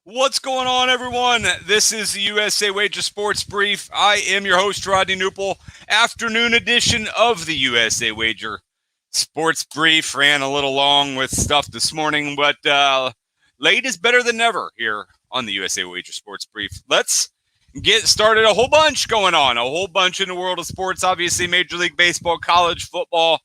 What's going on, everyone? This is the USA Wager Sports Brief. I am your host, Rodney Knuppel. Afternoon edition of the USA Wager Sports Brief. Ran a little long with stuff this morning, but late is better than never here on the USA Wager Sports Brief. Let's get started. A whole bunch going on. A whole bunch in the world of sports. Obviously, Major League Baseball, college football.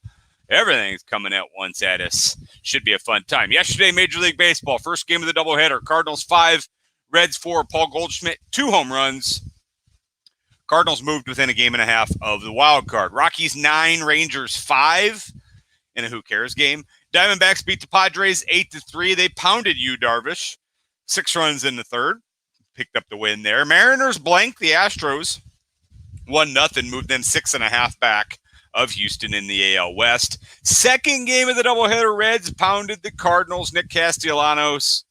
Everything's coming at once at us. Should be a fun time. Yesterday, Major League Baseball, first game of the doubleheader. Cardinals 5, Reds 4. Paul Goldschmidt, 2 home runs. Cardinals moved within a game and a half of the wild card. Rockies 9, Rangers 5 in a who cares game. Diamondbacks beat the Padres 8-3. They pounded Yu Darvish, 6 runs in the third. Picked up the win there. Mariners blanked the Astros 1-0, moved them 6.5 back of Houston in the AL West. Second game of the doubleheader, Reds pounded the Cardinals. Nick Castellanos,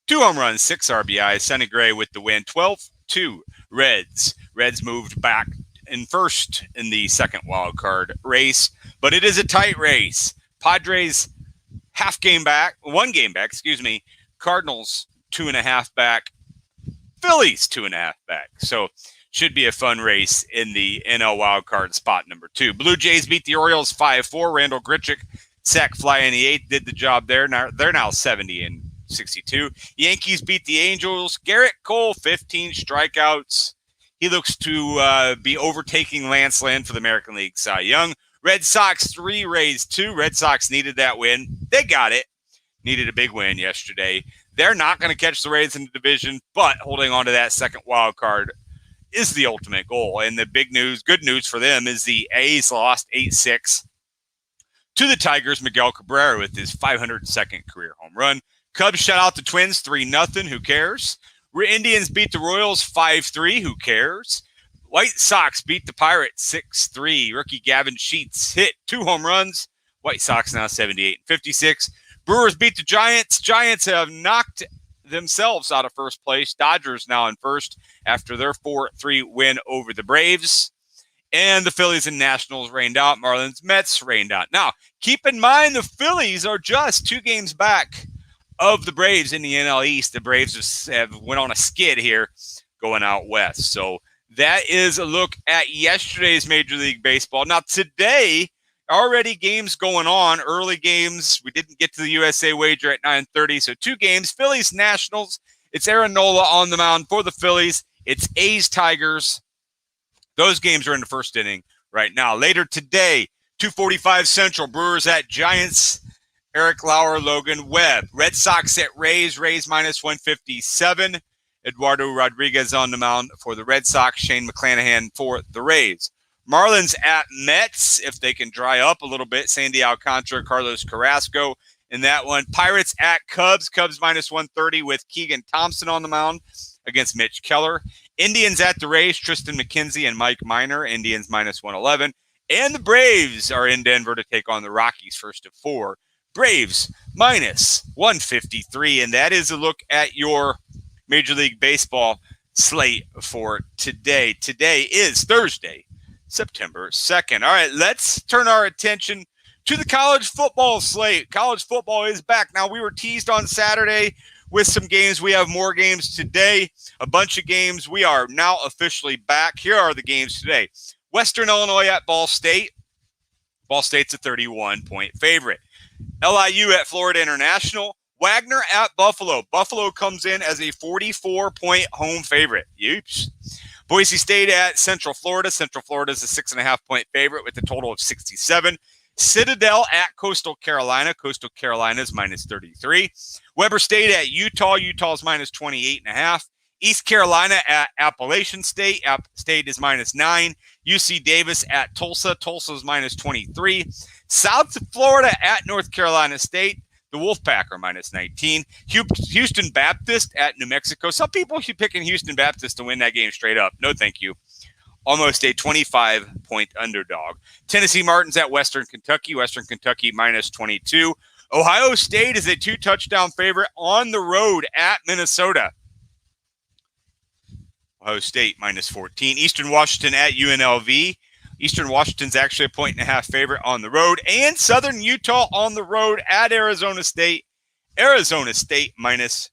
2 home runs, 6 RBIs. Sonny Gray with the win, 12-2 Reds. Reds moved back in first in the second wild card race, but it is a tight race. Padres one game back, Cardinals 2.5 back. Phillies 2.5 back. So should be a fun race in the NL wildcard spot number 2. Blue Jays beat the Orioles 5-4. Randall Grichuk, sac fly in the 8th, did the job there. Now they're now 70-62. Yankees beat the Angels. Garrett Cole, 15 strikeouts. He looks to be overtaking Lance Lynn for the American League Cy Young. Red Sox 3, Rays 2. Red Sox needed that win. They got it. Needed a big win yesterday. They're not going to catch the Rays in the division, but holding on to that second wild card is the ultimate goal. And the good news for them is the A's lost 8-6 to the Tigers. Miguel Cabrera with his 502nd career home run. Cubs shut out the Twins 3-0. Who cares? Indians beat the Royals 5-3. Who cares? White Sox beat the Pirates 6-3. Rookie Gavin Sheets hit 2 home runs. White Sox now 78-56. Brewers beat the Giants. Giants have knocked themselves out of first place. Dodgers now in first after their 4-3 win over the Braves. And the Phillies and Nationals rained out. Marlins, Mets rained out. Now, keep in mind the Phillies are just 2 games back of the Braves in the NL East. The Braves have went on a skid here going out west. So that is a look at yesterday's Major League Baseball. Now, today, already games going on, early games. We didn't get to the USA Wager at 9:30, so 2 games. Phillies, Nationals. It's Aaron Nola on the mound for the Phillies. It's A's, Tigers. Those games are in the first inning right now. Later today, 2:45 Central, Brewers at Giants. Eric Lauer, Logan Webb. Red Sox at Rays. Rays minus 157. Eduardo Rodriguez on the mound for the Red Sox. Shane McClanahan for the Rays. Marlins at Mets, if they can dry up a little bit. Sandy Alcantara, Carlos Carrasco in that one. Pirates at Cubs. Cubs minus 130 with Keegan Thompson on the mound against Mitch Keller. Indians at the Rays, Tristan McKenzie and Mike Minor. Indians minus 111. And the Braves are in Denver to take on the Rockies, first of 4. Braves minus 153. And that is a look at your Major League Baseball slate for today. Today is Thursday, September 2nd. All right, let's turn our attention to the college football slate. College football is back. Now, we were teased on Saturday with some games. We have more games today, a bunch of games. We are now officially back. Here are the games today. Western Illinois at Ball State. Ball State's a 31-point favorite. LIU at Florida International. Wagner at Buffalo. Buffalo comes in as a 44-point home favorite. Oops. Boise State at Central Florida. Central Florida is a 6.5-point favorite with a total of 67. Citadel at Coastal Carolina. Coastal Carolina is minus 33. Weber State at Utah. Utah is minus 28.5. East Carolina at Appalachian State. App State is minus 9. UC Davis at Tulsa. Tulsa is minus 23. South Florida at North Carolina State. The Wolfpack are minus 19. Houston Baptist at New Mexico. Some people should picking Houston Baptist to win that game straight up. No, thank you. Almost a 25-point underdog. Tennessee Martins at Western Kentucky. Western Kentucky minus 22. Ohio State is a 2-touchdown favorite on the road at Minnesota. Ohio State minus 14. Eastern Washington at UNLV. Eastern Washington's actually a 1.5 favorite on the road. And Southern Utah on the road at Arizona State. Arizona State minus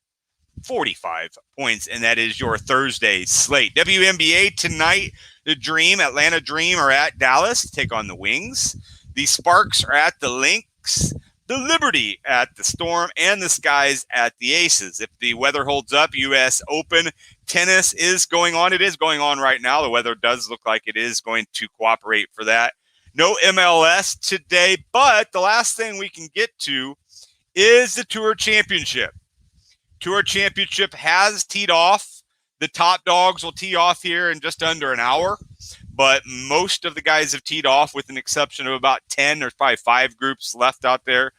45 points, and that is your Thursday slate. WNBA tonight, the Atlanta Dream are at Dallas to take on the Wings. The Sparks are at the Lynx, the Liberty at the Storm, and the Skies at the Aces. If the weather holds up, U.S. Open tennis is going on. It is going on right now. The weather does look like it is going to cooperate for that. No MLS today, but the last thing we can get to is the Tour Championship. Tour Championship has teed off. The top dogs will tee off here in just under an hour, but most of the guys have teed off with an exception of about 10. There's probably 5 groups left out there.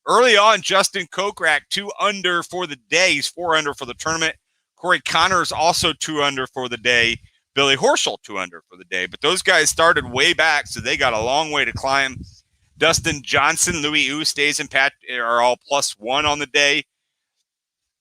Early on, Justin Kokrak 2 under for the day. He's 4 under for the tournament. Corey Connors also 2 under for the day. Billy Horschel 2 under for the day. But those guys started way back, so they got a long way to climb. Dustin Johnson, Louis Hu stays in Pat are all +1 on the day.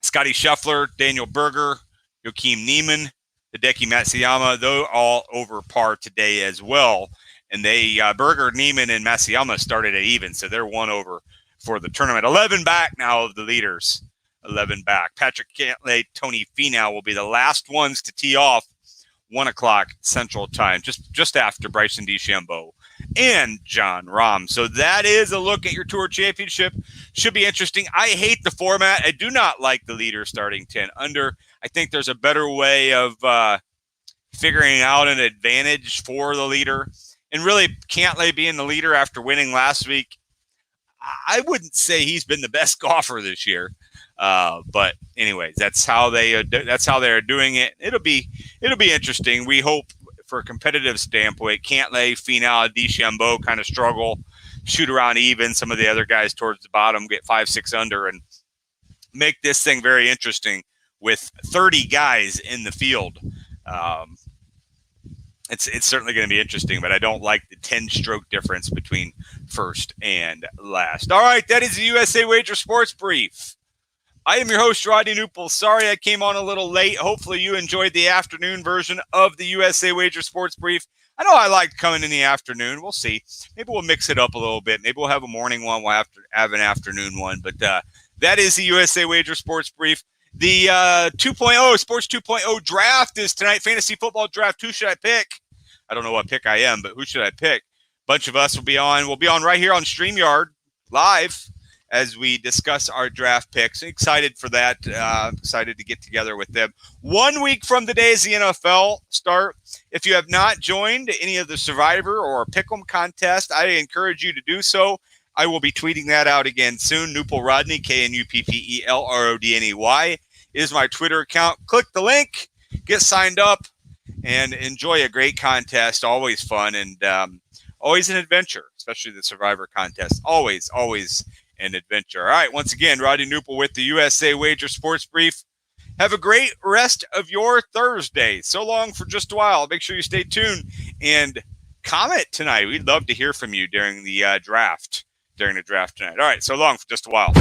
Scotty Scheffler, Daniel Berger, Joaquim Niemann, Hideki Matsuyama, they're all over par today as well. And they Berger, Niemann, and Matsuyama started at even, so they're 1 over for the tournament. 11 back now of the leaders. 11 back. Patrick Cantlay, Tony Finau will be the last ones to tee off 1 o'clock Central Time, just after Bryson DeChambeau and John Rahm. So that is a look at your Tour Championship. Should be interesting. I hate the format. I do not like the leader starting 10 under. I think there's a better way of figuring out an advantage for the leader. And really, Cantlay being the leader after winning last week, I wouldn't say he's been the best golfer this year. But anyways, that's how they're doing it. It'll be interesting. We hope for a competitive standpoint, Cantlay, Finau, DeChambeau kind of struggle, shoot around even. Some of the other guys towards the bottom get 5, 6 under and make this thing very interesting with 30 guys in the field. It's certainly going to be interesting, but I don't like the 10-stroke difference between first and last. All right, that is the USA Wager Sports Brief. I am your host, Rodney Knuppel. Sorry I came on a little late. Hopefully you enjoyed the afternoon version of the USA Wager Sports Brief. I know I like coming in the afternoon. We'll see. Maybe we'll mix it up a little bit. Maybe we'll have a morning one. We'll have an afternoon one. But that is the USA Wager Sports Brief. The 2.0, Sports 2.0 draft is tonight. Fantasy football draft. Who should I pick? I don't know what pick I am, but who should I pick? A bunch of us will be on. We'll be on right here on StreamYard live as we discuss our draft picks. Excited for that. Excited to get together with them. 1 week from today is the NFL start. If you have not joined any of the Survivor or Pick'em contest, I encourage you to do so. I will be tweeting that out again soon. Knuppel Rodney, KNUPPELRODNEY is my Twitter account. Click the link, get signed up, and enjoy a great contest. Always fun and always an adventure, especially the Survivor contest. Always an adventure. All right, once again, Rodney Knuppel with the USA Wager Sports Brief. Have a great rest of your Thursday. So long for just a while. Make sure you stay tuned and comment tonight. We'd love to hear from you during the draft tonight. All right, so long for just a while.